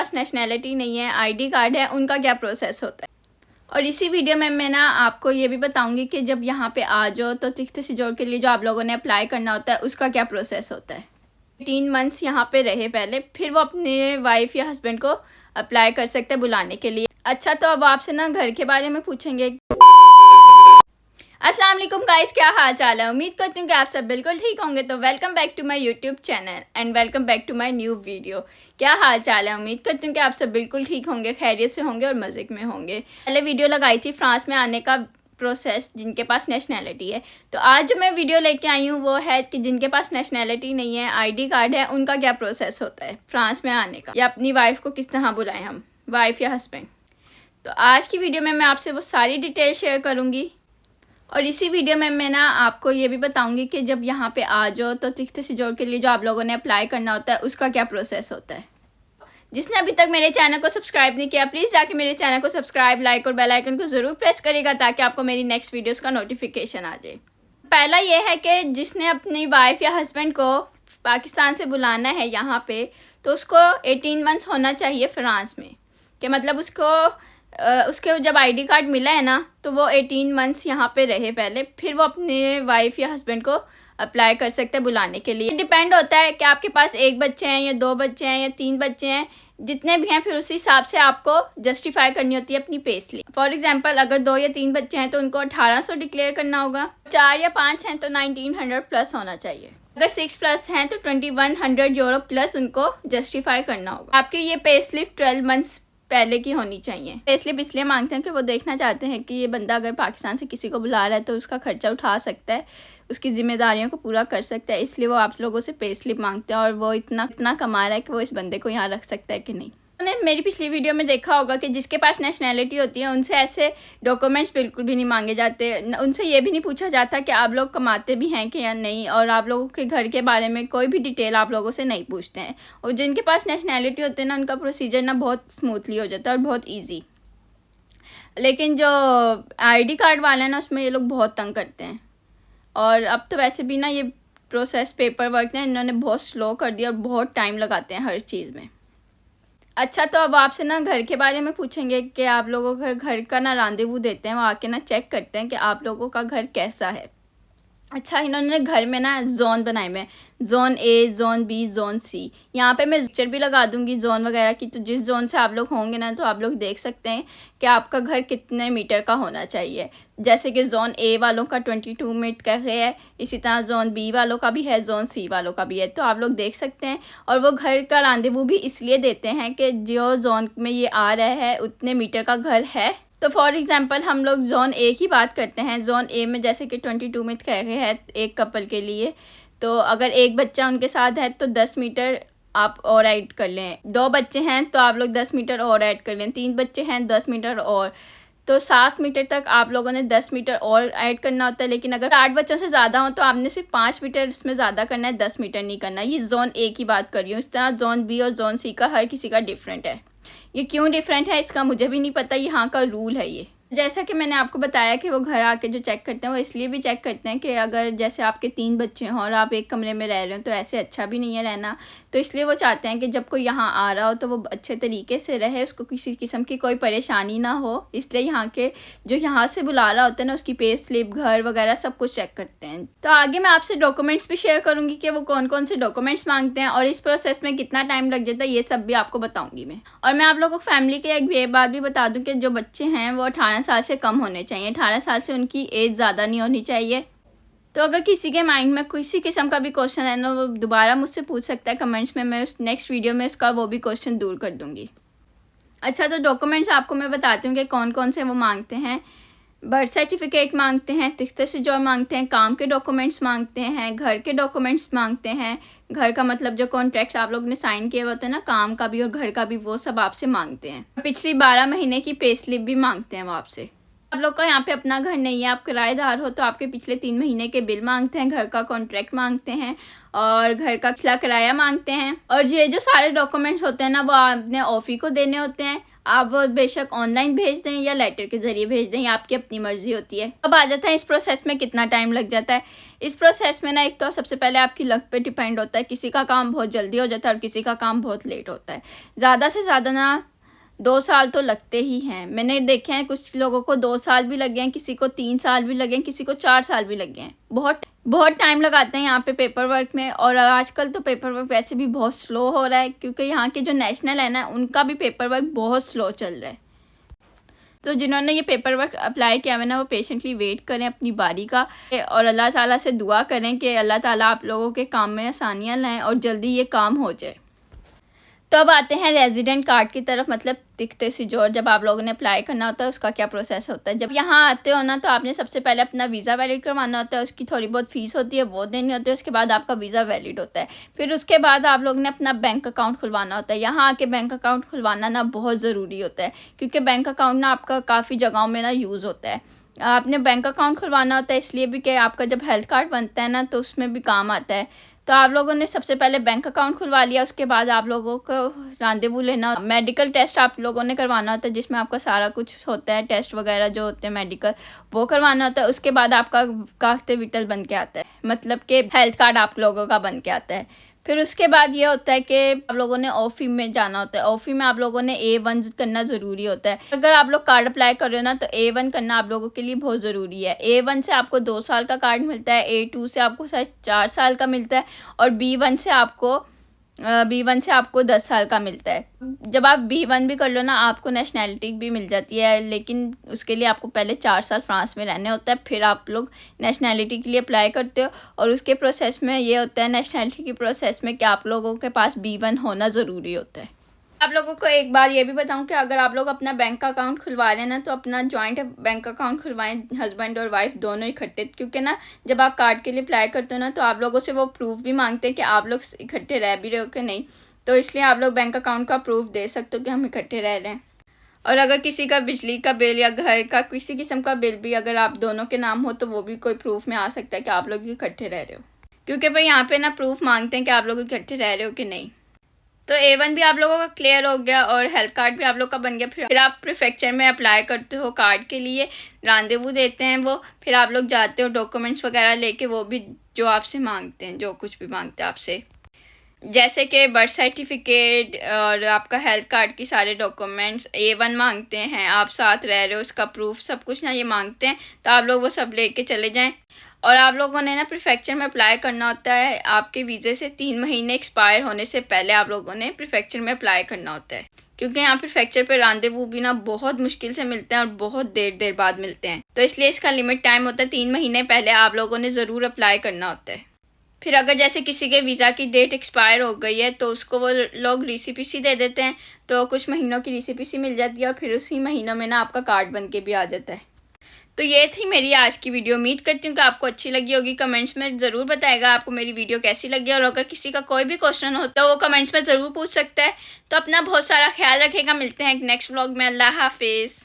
पास nationality नहीं है, ID card है, उनका क्या प्रोसेस होता है। और इसी वीडियो में मैं ना आपको ये भी बताऊंगी कि जब यहाँ पे आ जाओ तो तिख्ते सिजोर के लिए जो आप लोगों ने अप्लाई करना होता है उसका क्या प्रोसेस होता है। 18 मंथ्स यहाँ पे रहे पहले, फिर वो अपने वाइफ या हस्बैंड को अप्लाई कर सकते हैं बुलाने के लिए। अच्छा, तो अब आपसे ना घर के बारे में पूछेंगे। अस्सलाम वालेकुम गाइस, क्या हाल चाल है। उम्मीद करती हूँ कि आप सब बिल्कुल ठीक होंगे। तो welcome back to my YouTube channel and welcome back to my new video. क्या हाल चाल है। उम्मीद करती हूँ कि आप सब बिल्कुल ठीक होंगे, खैरियत से होंगे और मज़े में होंगे। पहले वीडियो लगाई थी फ्रांस में आने का प्रोसेस, जिनके पास नेशनैलिटी है। तो आज जो मैं वीडियो लेके आई हूँ वो है कि जिनके पास नेशनैलिटी नहीं है, आईडी कार्ड है, उनका क्या प्रोसेस होता है फ्रांस में आने का, या अपनी वाइफ को किस तरह बुलाएं हम, वाइफ या हस्बैंड। तो आज की वीडियो में मैं आपसे वो सारी डिटेल शेयर करूँगी। और इसी वीडियो में मैं ना आपको ये भी बताऊंगी कि जब यहाँ पे आ जाओ तो तिख्ते सिजोर के लिए जो आप लोगों ने अप्लाई करना होता है उसका क्या प्रोसेस होता है। जिसने अभी तक मेरे चैनल को सब्सक्राइब नहीं किया, प्लीज़ जाके मेरे चैनल को सब्सक्राइब, लाइक और बेल आइकन को ज़रूर प्रेस करेगा ताकि आपको मेरी नेक्स्ट वीडियोस का नोटिफिकेशन आ जाए। पहला ये है कि जिसने अपनी वाइफ या हस्बैंड को पाकिस्तान से बुलाना है यहाँ पे, तो उसको 18 मंथ्स होना चाहिए फ्रांस में। कि मतलब उसके जब आईडी कार्ड मिला है ना, तो वो 18 मंथ्स यहाँ पे रहे पहले, फिर वो अपने वाइफ या हस्बैंड को अप्लाई कर सकते हैं बुलाने के लिए। डिपेंड होता है कि आपके पास एक बच्चे हैं या 2 बच्चे हैं या 3 बच्चे हैं, जितने भी हैं फिर उसी हिसाब से आपको जस्टिफाई करनी होती है अपनी पे स्लिप। फॉर एग्जांपल अगर 2 या 3 बच्चे हैं तो उनको 1800 डिक्लेयर करना होगा। 4 या 5 हैं तो 1900 प्लस होना चाहिए। अगर 6 प्लस हैं तो 2100 यूरो प्लस उनको जस्टिफाई करना होगा। आपकी ये पे स्लिप 12 मंथ्स पहले की होनी चाहिए। पे स्लिप इसलिए मांगते हैं कि वो देखना चाहते हैं कि ये बंदा अगर पाकिस्तान से किसी को बुला रहा है तो उसका खर्चा उठा सकता है, उसकी जिम्मेदारियों को पूरा कर सकता है, इसलिए वो आप लोगों से पे स्लिप मांगते हैं। और वो इतना कमा रहा है कि वो इस बंदे को यहाँ रख सकता है कि नहीं। उन्होंने मेरी पिछली वीडियो में देखा होगा कि जिसके पास नेशनैलिटी होती है उनसे ऐसे डॉक्यूमेंट्स बिल्कुल भी नहीं मांगे जाते। उनसे ये भी नहीं पूछा जाता कि आप लोग कमाते भी हैं कि या नहीं, और आप लोगों के घर के बारे में कोई भी डिटेल आप लोगों से नहीं पूछते हैं। और जिनके पास नेशनैलिटी होती है ना, उनका प्रोसीजर ना बहुत स्मूथली हो जाता है और बहुत ईजी। लेकिन जो आईडी कार्ड वाले हैं ना, उसमें ये लोग बहुत तंग करते हैं। और अब तो वैसे भी ना ये प्रोसेस पेपर वर्क ना इन्होंने बहुत स्लो कर दिया और बहुत टाइम लगाते हैं हर चीज़ में। अच्छा, तो अब आपसे ना घर के बारे में पूछेंगे कि आप लोगों के घर का ना रांदेवू देते हैं, वो आके ना चेक करते हैं कि आप लोगों का घर कैसा है। अच्छा, इन्होंने घर में ना जोन बनाए हुए हैं, zone A, zone B, zone C. यहाँ पे मैं पिक्चर भी लगा दूंगी जोन वगैरह की, तो जिस जोन से आप लोग होंगे ना तो आप लोग देख सकते हैं कि आपका घर कितने मीटर का होना चाहिए। जैसे कि जोन ए वालों का 22 मीटर का है, इसी तरह जोन बी वालों का भी है, जोन सी वालों का भी है, तो आप लोग देख सकते हैं। और वो घर का रांदेवू भी इसलिए देते हैं कि जो जोन में ये आ रहा है उतने मीटर का घर है। तो फॉर एग्जांपल हम लोग जोन ए की बात करते हैं। जोन ए में जैसे कि 22 मीटर कहे है एक कपल के लिए, तो अगर एक बच्चा उनके साथ है तो 10 मीटर आप और ऐड कर लें। 2 बच्चे हैं तो आप लोग 10 मीटर और ऐड कर लें। 3 बच्चे हैं 10 मीटर और, तो 7 मीटर तक आप लोगों ने 10 मीटर और ऐड करना होता है। लेकिन अगर 8 बच्चों से ज़्यादा हो तो आपने सिर्फ 5 मीटर इसमें ज़्यादा करना है, 10 मीटर नहीं करना। ये जोन ए की बात कर रही हूँ। इस तरह जोन बी और जोन सी का हर किसी का डिफरेंट है। ये क्यों डिफरेंट है इसका मुझे भी नहीं पता, यहाँ का रूल है ये। जैसा कि मैंने आपको बताया कि वो घर आके जो चेक करते हैं वो इसलिए भी चेक करते हैं कि अगर जैसे आपके 3 बच्चे हों और आप एक कमरे में रह रहे हो तो ऐसे अच्छा भी नहीं है रहना। तो इसलिए वो चाहते हैं कि जब कोई यहाँ आ रहा हो तो वो अच्छे तरीके से रहे, उसको किसी किस्म की कोई परेशानी ना हो। इसलिए यहाँ के जो यहाँ से बुला रहा होता है ना, उसकी पे स्लिप, घर वगैरह सब कुछ चेक करते हैं। तो आगे मैं आपसे डॉक्यूमेंट्स भी शेयर करूँगी कि वो कौन कौन से डॉक्यूमेंट्स मांगते हैं और इस प्रोसेस में कितना टाइम लग जाता है, ये सब भी आपको बताऊँगी मैं। और मैं आप लोगों को फैमिली के एक बात भी बता दूँ कि जो बच्चे हैं वो 18 साल से कम होने चाहिए। 18 साल से उनकी एज ज़्यादा नहीं होनी चाहिए। तो अगर किसी के माइंड में किसी किस्म का भी क्वेश्चन है ना, वो दोबारा मुझसे पूछ सकता है कमेंट्स में। मैं उस नेक्स्ट वीडियो में उसका वो भी क्वेश्चन दूर कर दूंगी। अच्छा, तो डॉक्यूमेंट्स आपको मैं बताती हूँ कि कौन कौन से वो मांगते हैं। बर्थ सर्टिफिकेट मांगते हैं, तिख्ते सिजोर मांगते हैं, काम के डॉक्यूमेंट्स मांगते हैं, घर के डॉक्यूमेंट्स मांगते हैं। घर का मतलब जो कॉन्ट्रैक्ट्स आप लोग ने साइन किए होते हैं ना, काम का भी और घर का भी, वो सब आपसे मांगते हैं। पिछली 12 महीने की पे स्लिप भी मांगते हैं वो आपसे। आप लोग का यहाँ पे अपना घर नहीं है, आप किराएदार हो, तो आपके पिछले 3 महीने के बिल मांगते हैं, घर का कॉन्ट्रैक्ट मांगते हैं और घर का पिछला किराया मांगते हैं। और ये जो सारे डॉक्यूमेंट्स होते हैं ना, वो आपने ऑफी को देने होते हैं। आप वो बेशक ऑनलाइन भेज दें या लेटर के ज़रिए भेज दें, या आपकी अपनी मर्ज़ी होती है। अब आ जाता है इस प्रोसेस में कितना टाइम लग जाता है। इस प्रोसेस में ना एक तो सबसे पहले आपकी लक पे डिपेंड होता है, किसी का काम बहुत जल्दी हो जाता है और किसी का काम बहुत लेट होता है। ज़्यादा से ज़्यादा ना 2 साल तो लगते ही हैं। मैंने देखे हैं कुछ लोगों को 2 साल भी लगे हैं, किसी को 3 साल भी लगे हैं, किसी को 4 साल भी लगे हैं। बहुत टाइम लगाते हैं यहाँ पे पेपर वर्क में। और आजकल तो पेपर वर्क वैसे भी बहुत स्लो हो रहा है, क्योंकि यहाँ के जो नेशनल है ना, उनका भी पेपर वर्क बहुत स्लो चल रहा है। तो जिन्होंने ये पेपर वर्क अप्लाई किया है ना, वो पेशेंटली वेट करें अपनी बारी का, और अल्लाह ताला से दुआ करें कि अल्लाह ताला आप लोगों के काम में आसानियाँ लाएँ और जल्दी ये काम हो जाए। तो अब आते हैं रेजिडेंट कार्ड की तरफ, मतलब दिखते सिजोर जब आप लोगों ने अप्लाई करना होता है उसका क्या प्रोसेस होता है। जब यहाँ आते हो ना, तो आपने सबसे पहले अपना वीज़ा वैलिड करवाना होता है। उसकी थोड़ी बहुत फ़ीस होती है, वो देनी होती है। उसके बाद आपका वीज़ा वैलिड होता है। फिर उसके बाद आप लोगों ने अपना बैंक अकाउंट खुलवाना होता है। यहाँ आके बैंक अकाउंट खुलवाना ना बहुत ज़रूरी होता है, क्योंकि बैंक अकाउंट ना आपका काफ़ी जगहों में ना यूज़ होता है। आपने बैंक अकाउंट खुलवाना होता है इसलिए भी कि आपका जब हेल्थ कार्ड बनता है ना, तो उसमें भी काम आता है। तो आप लोगों ने सबसे पहले बैंक अकाउंट खुलवा लिया। उसके बाद आप लोगों को रांदेवू लेना, मेडिकल टेस्ट आप लोगों ने करवाना होता है, जिसमें आपका सारा कुछ होता है, टेस्ट वगैरह जो होते हैं मेडिकल, वो करवाना होता है। उसके बाद आपका कागते विटल बन के आता है, मतलब कि हेल्थ कार्ड आप लोगों का बन के आता है। फिर उसके बाद ये होता है कि आप लोगों ने ऑफी में जाना होता है। ऑफी में आप लोगों ने A1 करना ज़रूरी होता है। अगर आप लोग कार्ड अप्लाई कर रहे हो ना, तो A1 करना आप लोगों के लिए बहुत ज़रूरी है। A1 से आपको 2 साल का कार्ड मिलता है, A2 से आपको शायद 4 साल का मिलता है, और B1 से आपको 10 साल का मिलता है। जब आप B1 भी कर लो ना, आपको नेशनैलिटी भी मिल जाती है, लेकिन उसके लिए आपको पहले 4 साल फ्रांस में रहने होता है। फिर आप लोग नेशनैलिटी के लिए अप्लाई करते हो, और उसके प्रोसेस में ये होता है, नेशनैलिटी की प्रोसेस में, कि आप लोगों के पास B1 होना ज़रूरी होता है। आप लोगों को एक बार ये भी बताऊं कि अगर आप लोग अपना बैंक अकाउंट खुलवा रहे हैं ना, तो अपना जॉइंट बैंक अकाउंट खुलवाएं, हस्बैंड और वाइफ दोनों इकट्ठे। क्योंकि ना जब आप कार्ड के लिए अप्लाई करते हो ना, तो आप लोगों से वो प्रूफ भी मांगते हैं कि आप लोग इकट्ठे रह भी रहे हो कि नहीं। तो इसलिए आप लोग बैंक अकाउंट का प्रूफ दे सकते हो कि हम इकट्ठे रह रहे हैं। और अगर किसी का बिजली का बिल या घर का किसी किस्म का बिल भी अगर आप दोनों के नाम हो, तो वो भी कोई प्रूफ में आ सकता है कि आप लोग इकट्ठे रह रहे हो। क्योंकि भाई यहाँ पे ना प्रूफ मांगते हैं कि आप लोग इकट्ठे रह रहे हो कि नहीं। तो A1 भी आप लोगों का क्लियर हो गया, और हेल्थ कार्ड भी आप लोग का बन गया। फिर आप प्रीफेक्चर में अप्लाई करते हो कार्ड के लिए, रांदेवू देते हैं वो। फिर आप लोग जाते हो डॉक्यूमेंट्स वगैरह लेके, वो भी जो आपसे मांगते हैं, जो कुछ भी मांगते हैं आपसे, जैसे कि बर्थ सर्टिफिकेट और आपका हेल्थ कार्ड की सारे डॉक्यूमेंट्स। A1 मांगते हैं, आप साथ रह रहे हो उसका प्रूफ, सब कुछ ना ये मांगते हैं। तो आप लोग वो सब लेके चले जाएं। और आप लोगों ने ना प्रीफेक्चर में अप्लाई करना होता है। आपके वीज़े से 3 महीने एक्सपायर होने से पहले आप लोगों ने प्रीफेक्चर में अप्लाई करना होता है, क्योंकि यहाँ प्रीफेक्चर पे रांदेवू भी ना बहुत मुश्किल से मिलते हैं और बहुत देर बाद मिलते हैं। तो इसलिए इसका लिमिट टाइम होता है, 3 महीने पहले आप लोगों ने ज़रूर अप्लाई करना होता है। फिर अगर जैसे किसी के वीज़ा की डेट एक्सपायर हो गई है, तो उसको वो लोग RCPC दे देते हैं। तो कुछ महीनों की RCPC मिल जाती है, और फिर उसी महीनों में ना आपका कार्ड बन के भी आ जाता है। तो ये थी मेरी आज की वीडियो। उम्मीद करती हूँ कि आपको अच्छी लगी होगी। कमेंट्स में ज़रूर बताएगा आपको मेरी वीडियो कैसी लगी, और अगर किसी का कोई भी क्वेश्चन हो तो वो कमेंट्स में ज़रूर पूछ सकता है। तो अपना बहुत सारा ख्याल रखेगा। मिलते हैं एक नेक्स्ट व्लॉग में। अल्लाह हाफिज़।